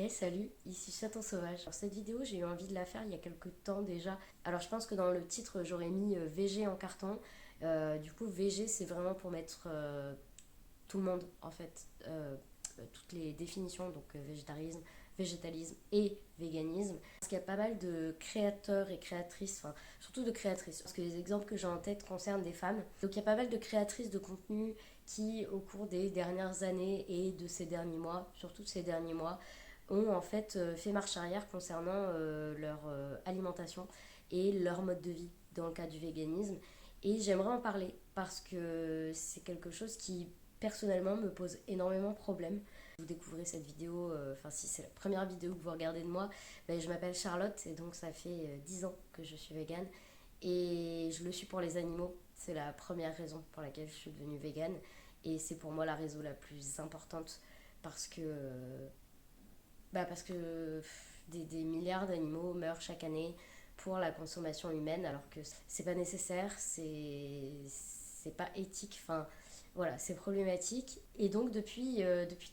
Hey salut, ici Chaton Sauvage. Alors cette vidéo j'ai eu envie de la faire il y a quelques temps déjà. Alors je pense que dans le titre j'aurais mis VG en carton. Du coup VG c'est vraiment pour mettre tout le monde en fait. Toutes les définitions, donc végétarisme, végétalisme et véganisme. Parce qu'il y a pas mal de créateurs et créatrices, enfin surtout de créatrices, parce que les exemples que j'ai en tête concernent des femmes. Donc il y a pas mal de créatrices de contenu qui au cours des dernières années et de ces derniers mois, surtout de ces derniers mois, ont en fait fait marche arrière concernant leur alimentation et leur mode de vie dans le cas du véganisme. Et j'aimerais en parler parce que c'est quelque chose qui personnellement me pose énormément de problèmes. Vous découvrez cette vidéo, enfin si c'est la première vidéo que vous regardez de moi, ben, je m'appelle Charlotte et donc ça fait 10 ans que je suis végane et je le suis pour les animaux. C'est la première raison pour laquelle je suis devenue végane et c'est pour moi la raison la plus importante parce que des milliards d'animaux meurent chaque année pour la consommation humaine alors que c'est pas nécessaire, c'est pas éthique, enfin voilà, c'est problématique. Et donc depuis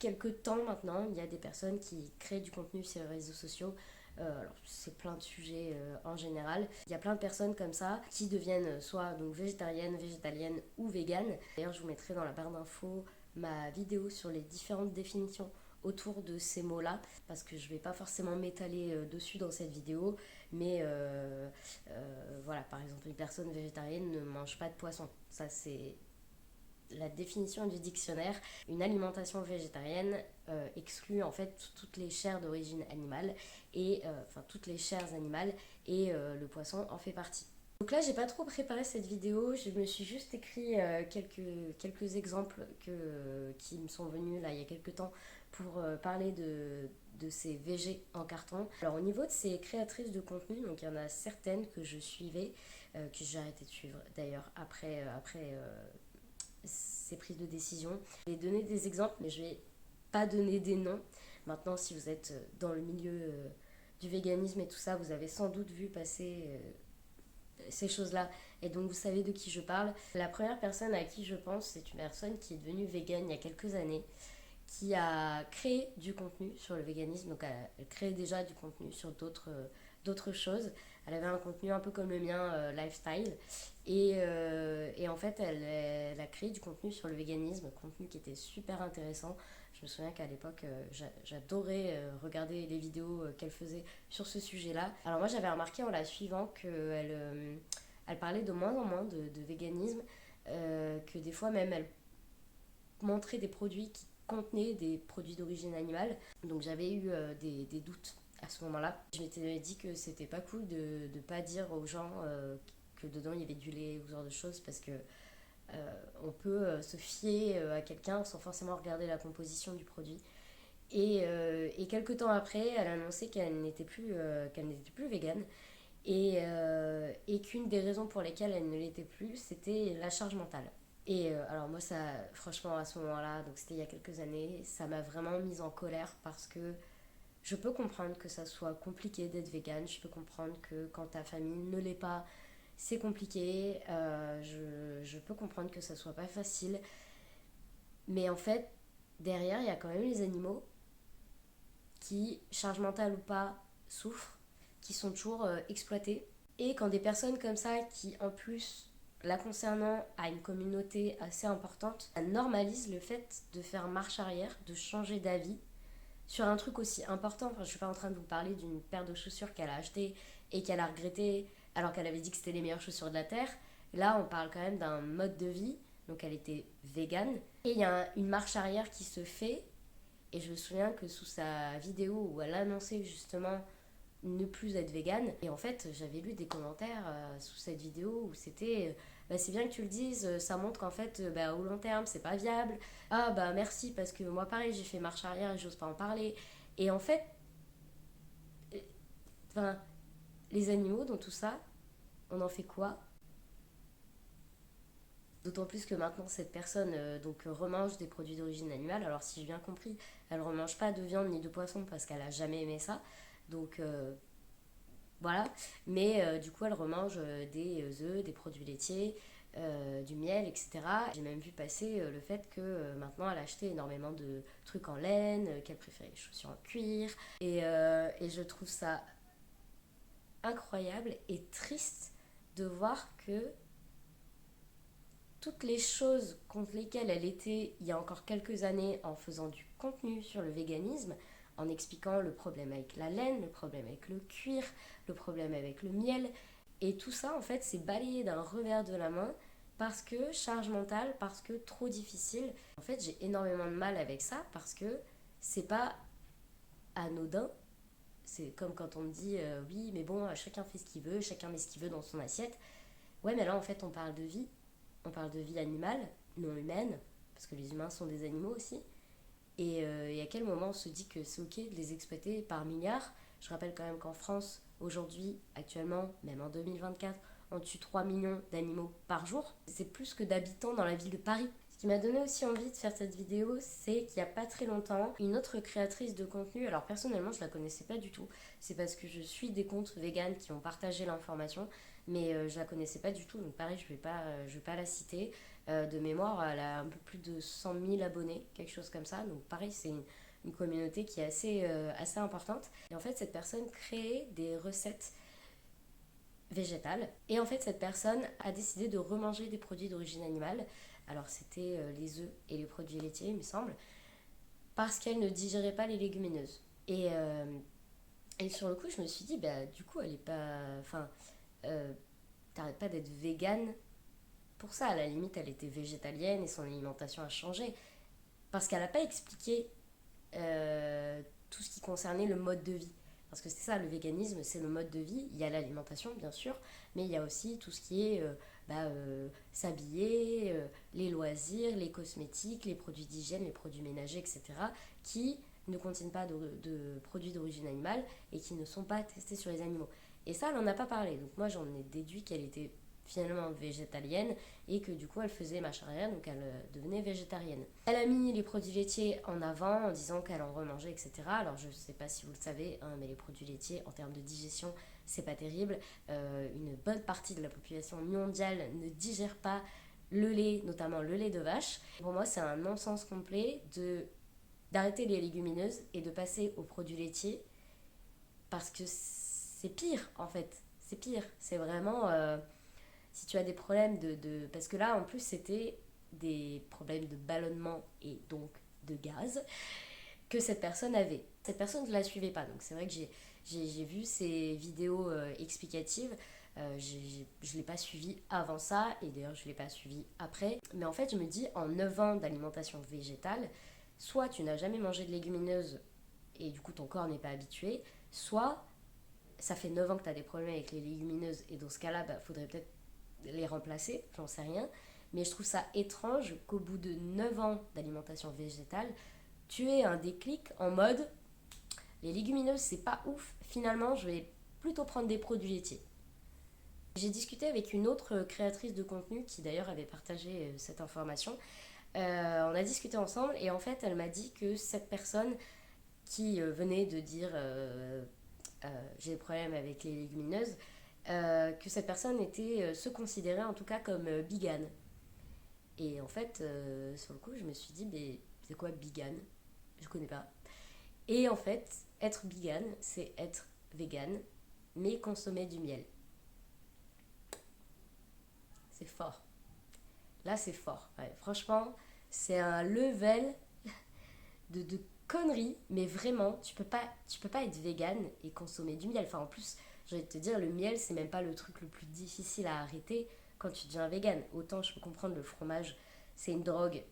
quelques temps maintenant, il y a des personnes qui créent du contenu sur les réseaux sociaux. Alors c'est plein de sujets en général. Il y a plein de personnes comme ça qui deviennent soit donc végétariennes, végétaliennes ou véganes. D'ailleurs je vous mettrai dans la barre d'infos ma vidéo sur les différentes définitions autour de ces mots-là, parce que je ne vais pas forcément m'étaler dessus dans cette vidéo, mais voilà, par exemple, une personne végétarienne ne mange pas de poisson. Ça, c'est la définition du dictionnaire. Une alimentation végétarienne exclut en fait toutes les chairs d'origine animale, et enfin toutes les chairs animales, et le poisson en fait partie. Donc là, j'ai pas trop préparé cette vidéo, je me suis juste écrit quelques exemples qui me sont venus là il y a quelques temps pour parler de ces VG en carton. Alors au niveau de ces créatrices de contenu, donc il y en a certaines que je suivais, que j'ai arrêté de suivre d'ailleurs après ces prises de décision. Je vais donner des exemples, mais je vais pas donner des noms. Maintenant, si vous êtes dans le milieu du véganisme et tout ça, vous avez sans doute vu passer ces choses-là. Et donc vous savez de qui je parle. La première personne à qui je pense, c'est une personne qui est devenue végane il y a quelques années, qui a créé du contenu sur le véganisme. Donc elle crée déjà du contenu sur d'autres choses. Elle avait un contenu un peu comme le mien, lifestyle. Et en fait, elle a créé du contenu sur le véganisme, contenu qui était super intéressant. Je me souviens qu'à l'époque, j'adorais regarder les vidéos qu'elle faisait sur ce sujet-là. Alors moi, j'avais remarqué en la suivant elle parlait de moins en moins de véganisme, que des fois même elle montrait des produits qui contenaient des produits d'origine animale. Donc j'avais eu des doutes à ce moment-là. Je m'étais dit que c'était pas cool de ne pas dire aux gens que dedans il y avait du lait ou ce genre de choses, parce que on peut se fier à quelqu'un sans forcément regarder la composition du produit. Et quelques temps après, elle a annoncé qu'elle n'était plus végane, et qu'une des raisons pour lesquelles elle ne l'était plus, c'était la charge mentale. Et alors moi, ça, franchement, à ce moment-là, donc c'était il y a quelques années, ça m'a vraiment mise en colère parce que je peux comprendre que ça soit compliqué d'être végane, je peux comprendre que quand ta famille ne l'est pas, c'est compliqué, je peux comprendre que ça soit pas facile, mais en fait, derrière, il y a quand même les animaux qui, charge mentale ou pas, souffrent, qui sont toujours exploités. Et quand des personnes comme ça, qui en plus, la concernant, a une communauté assez importante, ça normalise le fait de faire marche arrière, de changer d'avis sur un truc aussi important. Enfin, je suis pas en train de vous parler d'une paire de chaussures qu'elle a achetée et qu'elle a regretté alors qu'elle avait dit que c'était les meilleures chaussures de la terre. Là, on parle quand même d'un mode de vie. Donc elle était végane. Et il y a une marche arrière qui se fait. Et je me souviens que sous sa vidéo où elle annonçait justement ne plus être végane, et en fait j'avais lu des commentaires sous cette vidéo où c'était bah, c'est bien que tu le dises, ça montre qu'en fait bah, au long terme c'est pas viable. Ah bah merci, parce que moi pareil j'ai fait marche arrière et j'ose pas en parler. Et en fait, enfin, les animaux dans tout ça, on en fait quoi? D'autant plus que maintenant cette personne remange des produits d'origine animale. Alors si j'ai bien compris, elle remange pas de viande ni de poisson parce qu'elle a jamais aimé ça. Donc voilà. Mais du coup elle remange des œufs, des produits laitiers, du miel, etc. J'ai même vu passer le fait que maintenant elle achetait énormément de trucs en laine, qu'elle préférait les chaussures en cuir. Et je trouve ça incroyable et triste de voir que toutes les choses contre lesquelles elle était il y a encore quelques années en faisant du contenu sur le véganisme, en expliquant le problème avec la laine, le problème avec le cuir, le problème avec le miel, et tout ça en fait c'est balayé d'un revers de la main parce que charge mentale, parce que trop difficile. En fait j'ai énormément de mal avec ça parce que c'est pas anodin. C'est comme quand on me dit oui mais bon chacun fait ce qu'il veut, chacun met ce qu'il veut dans son assiette. Ouais mais là en fait on parle de vie animale, non humaine, parce que les humains sont des animaux aussi. Et à quel moment on se dit que c'est ok de les exploiter par milliards? Je rappelle quand même qu'en France, aujourd'hui, actuellement, même en 2024, on tue 3 millions d'animaux par jour. C'est plus que d'habitants dans la ville de Paris. Ce qui m'a donné aussi envie de faire cette vidéo, c'est qu'il n'y a pas très longtemps, une autre créatrice de contenu, alors personnellement je la connaissais pas du tout, c'est parce que je suis des comptes véganes qui ont partagé l'information, mais je la connaissais pas du tout, donc pareil je vais pas la citer. De mémoire, elle a un peu plus de 100 000 abonnés, quelque chose comme ça, donc pareil c'est une communauté qui est assez importante. Et en fait cette personne crée des recettes végétale. Et en fait, cette personne a décidé de remanger des produits d'origine animale. Alors, c'était les œufs et les produits laitiers, il me semble, parce qu'elle ne digérait pas les légumineuses. Et sur le coup, je me suis dit, bah, du coup, elle est pas. Enfin, t'arrêtes pas d'être végane pour ça. À la limite, elle était végétalienne et son alimentation a changé. Parce qu'elle n'a pas expliqué tout ce qui concernait le mode de vie. Parce que c'est ça, le véganisme, c'est le mode de vie. Il y a l'alimentation, bien sûr, mais il y a aussi tout ce qui est s'habiller, les loisirs, les cosmétiques, les produits d'hygiène, les produits ménagers, etc., qui ne contiennent pas de produits d'origine animale et qui ne sont pas testés sur les animaux. Et ça, elle n'en a pas parlé. Donc moi, j'en ai déduit qu'elle était finalement végétalienne et que du coup elle faisait marche arrière, donc elle devenait végétarienne. Elle a mis les produits laitiers en avant en disant qu'elle en remangeait, etc. Alors je sais pas si vous le savez, hein, mais les produits laitiers en termes de digestion c'est pas terrible. Une bonne partie de la population mondiale ne digère pas le lait, notamment le lait de vache. Pour moi c'est un non-sens complet d'arrêter les légumineuses et de passer aux produits laitiers parce que c'est pire en fait. C'est pire, c'est vraiment si tu as des problèmes parce que là, en plus, c'était des problèmes de ballonnement et donc de gaz que cette personne avait. Cette personne ne la suivait pas, donc c'est vrai que j'ai vu ces vidéos explicatives. Je ne l'ai pas suivi avant ça, et d'ailleurs je ne l'ai pas suivi après. Mais en fait, je me dis, en 9 ans d'alimentation végétale, soit tu n'as jamais mangé de légumineuses et du coup ton corps n'est pas habitué, soit ça fait 9 ans que tu as des problèmes avec les légumineuses, et dans ce cas-là, bah, faudrait peut-être les remplacer, j'en sais rien. Mais je trouve ça étrange qu'au bout de 9 ans d'alimentation végétale, tu aies un déclic en mode les légumineuses c'est pas ouf, finalement je vais plutôt prendre des produits laitiers. J'ai discuté avec une autre créatrice de contenu qui d'ailleurs avait partagé cette information. On a discuté ensemble et en fait elle m'a dit que cette personne qui venait de dire j'ai des problèmes avec les légumineuses, que cette personne se considérait en tout cas comme bigane. Et en fait, sur le coup, je me suis dit, mais c'est quoi bigane? Je connais pas. Et en fait, être bigane, c'est être vegan, mais consommer du miel. C'est fort. Là, c'est fort. Ouais, franchement, c'est un level de conneries, mais vraiment, tu peux pas être vegan et consommer du miel. Enfin, en plus, j'ai envie de te dire, le miel, c'est même pas le truc le plus difficile à arrêter quand tu deviens vegan. Autant je peux comprendre le fromage, c'est une drogue,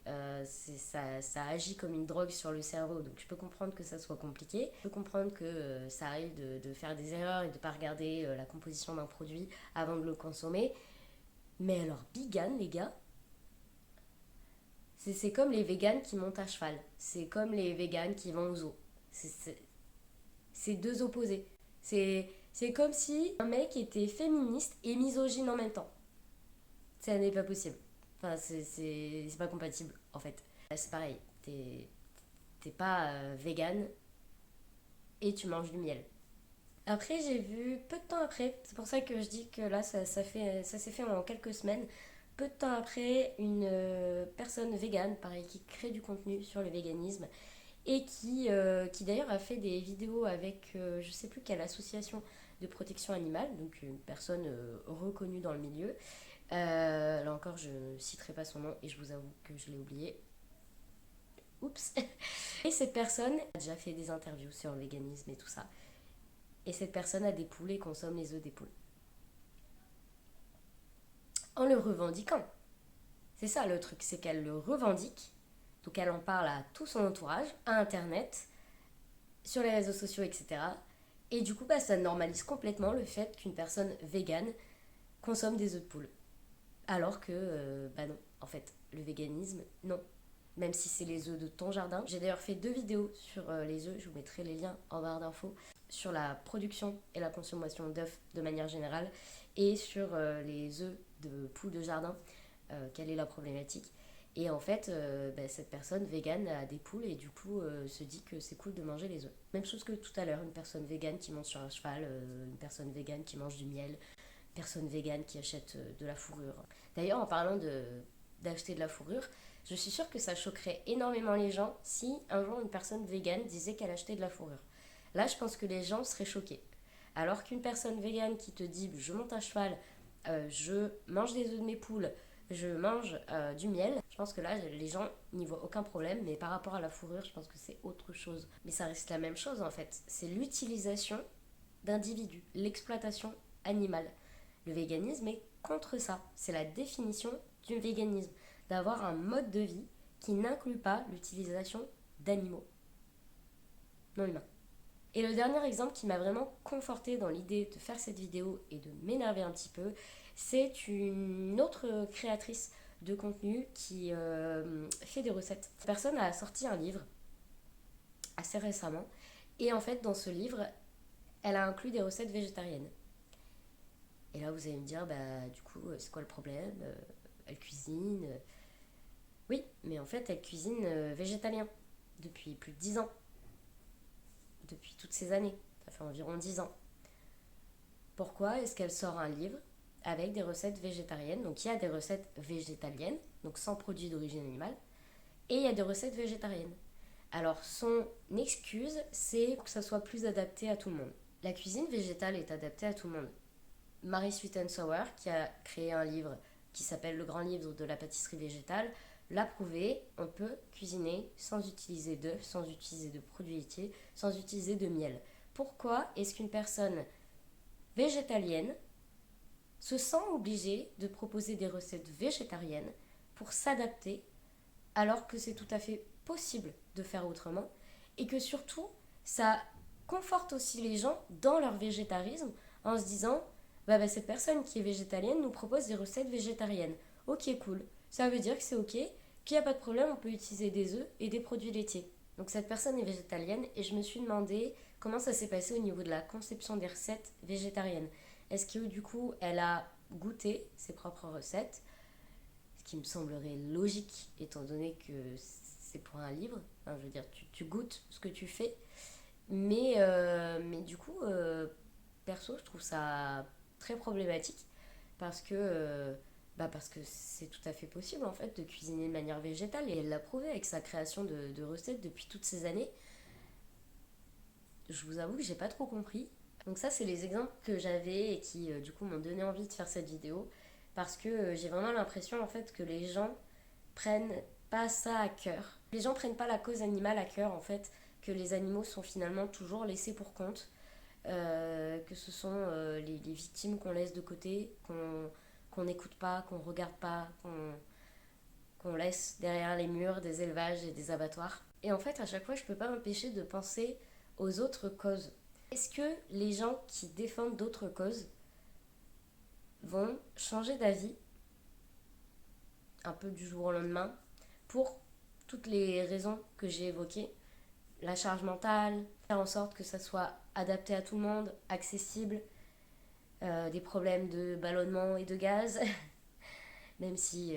ça agit comme une drogue sur le cerveau, donc je peux comprendre que ça soit compliqué. Je peux comprendre que ça arrive de faire des erreurs et de pas regarder la composition d'un produit avant de le consommer. Mais alors, vegan, les gars, c'est comme les véganes qui montent à cheval. C'est comme les véganes qui vont au zoo. C'est deux opposés. C'est comme si un mec était féministe et misogyne en même temps. Ça n'est pas possible. Enfin, c'est pas compatible, en fait. C'est pareil. T'es pas vegan et tu manges du miel. Après, j'ai vu peu de temps après, c'est pour ça que je dis que là, ça s'est fait en quelques semaines, peu de temps après, une personne végane, pareil, qui crée du contenu sur le véganisme et qui d'ailleurs a fait des vidéos avec je sais plus quelle association de protection animale, donc une personne reconnue dans le milieu. Là encore, je ne citerai pas son nom et je vous avoue que je l'ai oublié. Oups. Et cette personne a déjà fait des interviews sur le véganisme et tout ça. Et cette personne a des poules et consomme les œufs des poules. En le revendiquant. C'est ça le truc, c'est qu'elle le revendique. Donc elle en parle à tout son entourage, à Internet, sur les réseaux sociaux, etc. Et du coup, ça normalise complètement le fait qu'une personne végane consomme des œufs de poule. Alors que, non, en fait, le véganisme, non. Même si c'est les œufs de ton jardin. J'ai d'ailleurs fait 2 vidéos sur les œufs, je vous mettrai les liens en barre d'infos, sur la production et la consommation d'œufs de manière générale, et sur les œufs de poules de jardin, quelle est la problématique. Et en fait, cette personne végane a des poules et du coup se dit que c'est cool de manger les œufs. Même chose que tout à l'heure, une personne végane qui monte sur un cheval, une personne végane qui mange du miel, une personne végane qui achète de la fourrure. D'ailleurs, en parlant d'acheter de la fourrure, je suis sûre que ça choquerait énormément les gens si un jour une personne végane disait qu'elle achetait de la fourrure. Là, je pense que les gens seraient choqués. Alors qu'une personne végane qui te dit je monte à cheval, je mange des œufs de mes poules, je mange du miel, je pense que là, les gens n'y voient aucun problème. Mais par rapport à la fourrure, je pense que c'est autre chose. Mais ça reste la même chose en fait. C'est l'utilisation d'individus, l'exploitation animale. Le véganisme est contre ça. C'est la définition du véganisme. D'avoir un mode de vie qui n'inclut pas l'utilisation d'animaux non humains. Et le dernier exemple qui m'a vraiment confortée dans l'idée de faire cette vidéo et de m'énerver un petit peu, c'est une autre créatrice de contenu qui fait des recettes. Cette personne a sorti un livre assez récemment et en fait dans ce livre, elle a inclus des recettes végétariennes. Et là vous allez me dire, du coup c'est quoi le problème? Elle cuisine. Oui, mais en fait elle cuisine végétalien depuis plus de 10 ans. Depuis toutes ces années. Ça fait environ 10 ans. Pourquoi est-ce qu'elle sort un livre avec des recettes végétariennes? Donc il y a des recettes végétaliennes, donc sans produits d'origine animale, et il y a des recettes végétariennes. Alors son excuse, c'est que ça soit plus adapté à tout le monde. La cuisine végétale est adaptée à tout le monde. Marie Sweet and Sour, qui a créé un livre qui s'appelle Le Grand Livre de la pâtisserie végétale, l'a prouvé, on peut cuisiner sans utiliser d'œufs, sans utiliser de produits laitiers, sans utiliser de miel. Pourquoi est-ce qu'une personne végétalienne se sent obligée de proposer des recettes végétariennes pour s'adapter alors que c'est tout à fait possible de faire autrement et que surtout ça conforte aussi les gens dans leur végétarisme en se disant cette personne qui est végétalienne nous propose des recettes végétariennes. Ok, cool. Ça veut dire que c'est ok, qu'il n'y a pas de problème, on peut utiliser des œufs et des produits laitiers. Donc cette personne est végétalienne et je me suis demandé comment ça s'est passé au niveau de la conception des recettes végétariennes. Est-ce que du coup elle a goûté ses propres recettes, ce qui me semblerait logique étant donné que c'est pour un livre, enfin, je veux dire tu goûtes ce que tu fais, mais du coup perso je trouve ça très problématique parce que c'est tout à fait possible en fait de cuisiner de manière végétale et elle l'a prouvé avec sa création de recettes depuis toutes ces années. Je vous avoue que j'ai pas trop compris. Donc ça c'est les exemples que j'avais et qui du coup m'ont donné envie de faire cette vidéo parce que j'ai vraiment l'impression en fait que les gens prennent pas ça à cœur. Les gens prennent pas la cause animale à cœur en fait, que les animaux sont finalement toujours laissés pour compte. Que ce sont les victimes qu'on laisse de côté, qu'on n'écoute pas, qu'on regarde pas, qu'on laisse derrière les murs des élevages et des abattoirs. Et en fait, à chaque fois, je peux pas m'empêcher de penser aux autres causes. Est-ce que les gens qui défendent d'autres causes vont changer d'avis un peu du jour au lendemain pour toutes les raisons que j'ai évoquées? La charge mentale, faire en sorte que ça soit adapté à tout le monde, accessible, des problèmes de ballonnement et de gaz, même si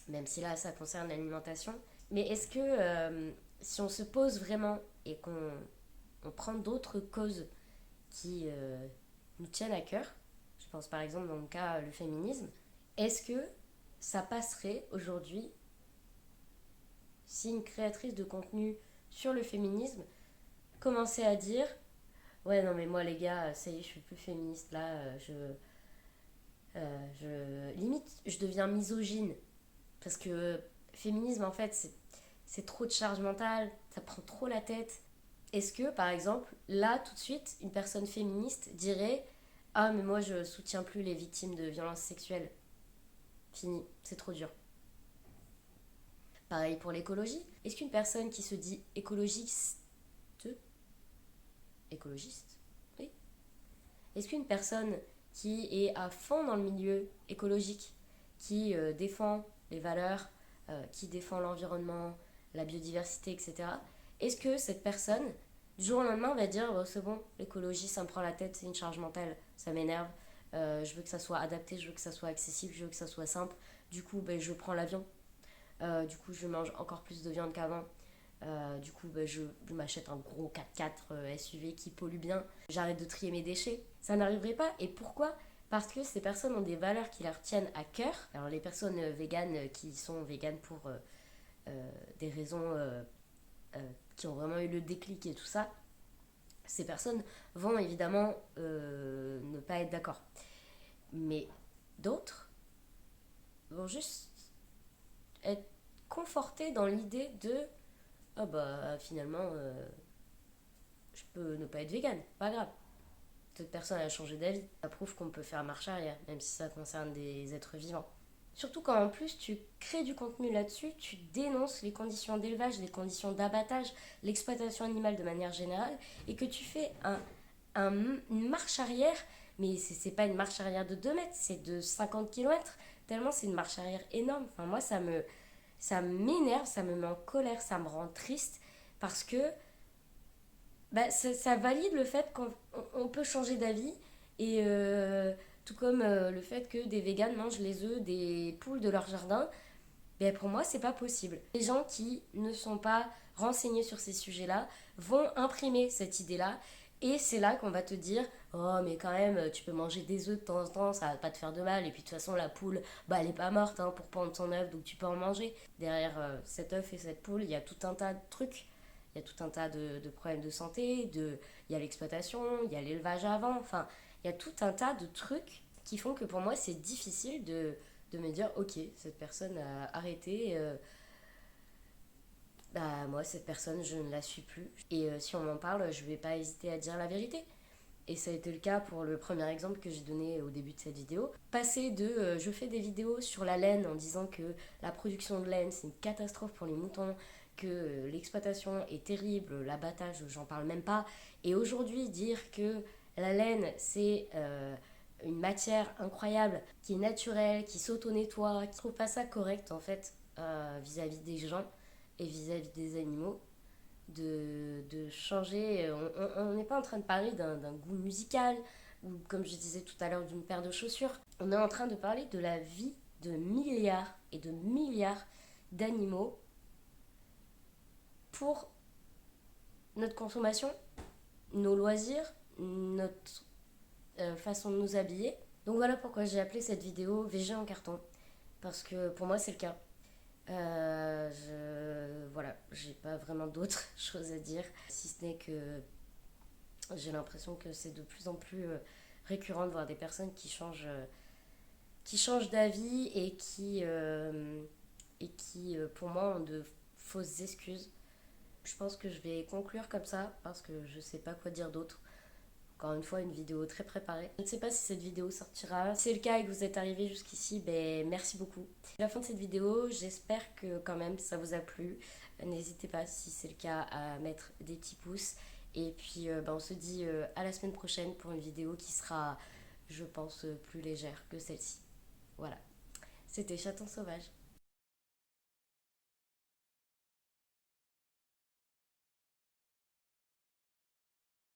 là ça concerne l'alimentation. Mais est-ce que si on se pose vraiment et qu'on prend d'autres causes qui nous tiennent à cœur, je pense par exemple dans le cas le féminisme, Est-ce que ça passerait aujourd'hui si une créatrice de contenu sur le féminisme commençait à dire ouais non mais moi les gars ça y est je suis plus féministe là limite je deviens misogyne parce que féminisme en fait c'est trop de charge mentale, ça prend trop la tête. Est-ce que par exemple là tout de suite une personne féministe dirait ah mais moi je soutiens plus les victimes de violences sexuelles, fini, c'est trop dur. Pareil pour l'écologie. Est-ce qu'une personne qui se dit écologiste, oui. Est-ce qu'une personne qui est à fond dans le milieu écologique, qui défend les valeurs, qui défend l'environnement, la biodiversité, etc., est-ce que cette personne, du jour au lendemain, va dire oh, c'est bon, l'écologie, ça me prend la tête, c'est une charge mentale, ça m'énerve, je veux que ça soit adapté, je veux que ça soit accessible, je veux que ça soit simple, du coup, ben, je prends l'avion, du coup, je mange encore plus de viande qu'avant. Du coup, je m'achète un gros 4x4 SUV qui pollue bien. J'arrête de trier mes déchets. Ça n'arriverait pas. Et pourquoi? Parce que ces personnes ont des valeurs qui leur tiennent à cœur. Alors les personnes véganes qui sont véganes pour des raisons qui ont vraiment eu le déclic et tout ça, ces personnes vont évidemment ne pas être d'accord. Mais d'autres vont juste être confortées dans l'idée de ah bah finalement je peux ne pas être végane, pas grave. Cette personne a changé d'avis. Ça prouve qu'on peut faire marche arrière, même si ça concerne des êtres vivants. Surtout quand en plus tu crées du contenu là-dessus, tu dénonces les conditions d'élevage, les conditions d'abattage, l'exploitation animale de manière générale, et que tu fais une marche arrière, mais c'est pas une marche arrière de 2 mètres, c'est de 50 kilomètres, tellement c'est une marche arrière énorme. Enfin, moi, ça m'énerve, ça me met en colère, ça me rend triste, parce que bah, ça valide le fait qu'on peut changer d'avis et tout comme le fait que des véganes mangent les œufs des poules de leur jardin, ben pour moi c'est pas possible. Les gens qui ne sont pas renseignés sur ces sujets-là vont imprimer cette idée-là et c'est là qu'on va te dire oh mais quand même tu peux manger des œufs de temps en temps, ça va pas te faire de mal et puis de toute façon la poule bah elle est pas morte hein, pour pondre son œuf donc tu peux en manger. Derrière cet œuf et cette poule il y a tout un tas de trucs, il y a tout un tas de problèmes de santé, il y a l'exploitation, il y a l'élevage avant, enfin il y a tout un tas de trucs qui font que pour moi c'est difficile de me dire ok cette personne a arrêté bah moi cette personne je ne la suis plus et si on m'en parle je vais pas hésiter à dire la vérité et ça a été le cas pour le premier exemple que j'ai donné au début de cette vidéo. Passer de je fais des vidéos sur la laine en disant que la production de laine c'est une catastrophe pour les moutons, que l'exploitation est terrible, l'abattage j'en parle même pas, et aujourd'hui dire que la laine c'est une matière incroyable qui est naturelle, qui s'auto-nettoie, qui trouve pas ça correct en fait vis-à-vis des gens et vis-à-vis des animaux de changer. On n'est pas en train de parler d'un goût musical ou comme je disais tout à l'heure d'une paire de chaussures. On est en train de parler de la vie de milliards et de milliards d'animaux pour notre consommation, nos loisirs, notre façon de nous habiller. Donc voilà pourquoi j'ai appelé cette vidéo VG en carton. Parce que pour moi c'est le cas. Voilà, j'ai pas vraiment d'autres choses à dire, si ce n'est que j'ai l'impression que c'est de plus en plus récurrent de voir des personnes qui changent d'avis et qui pour moi, ont de fausses excuses. Je pense que je vais conclure comme ça parce que je sais pas quoi dire d'autre. Encore une fois, une vidéo très préparée. Je ne sais pas si cette vidéo sortira. Si c'est le cas et que vous êtes arrivé jusqu'ici, ben merci beaucoup. C'est la fin de cette vidéo. J'espère que quand même ça vous a plu. N'hésitez pas, si c'est le cas, à mettre des petits pouces. Et puis ben, on se dit à la semaine prochaine pour une vidéo qui sera, je pense, plus légère que celle-ci. Voilà. C'était Chaton Sauvage.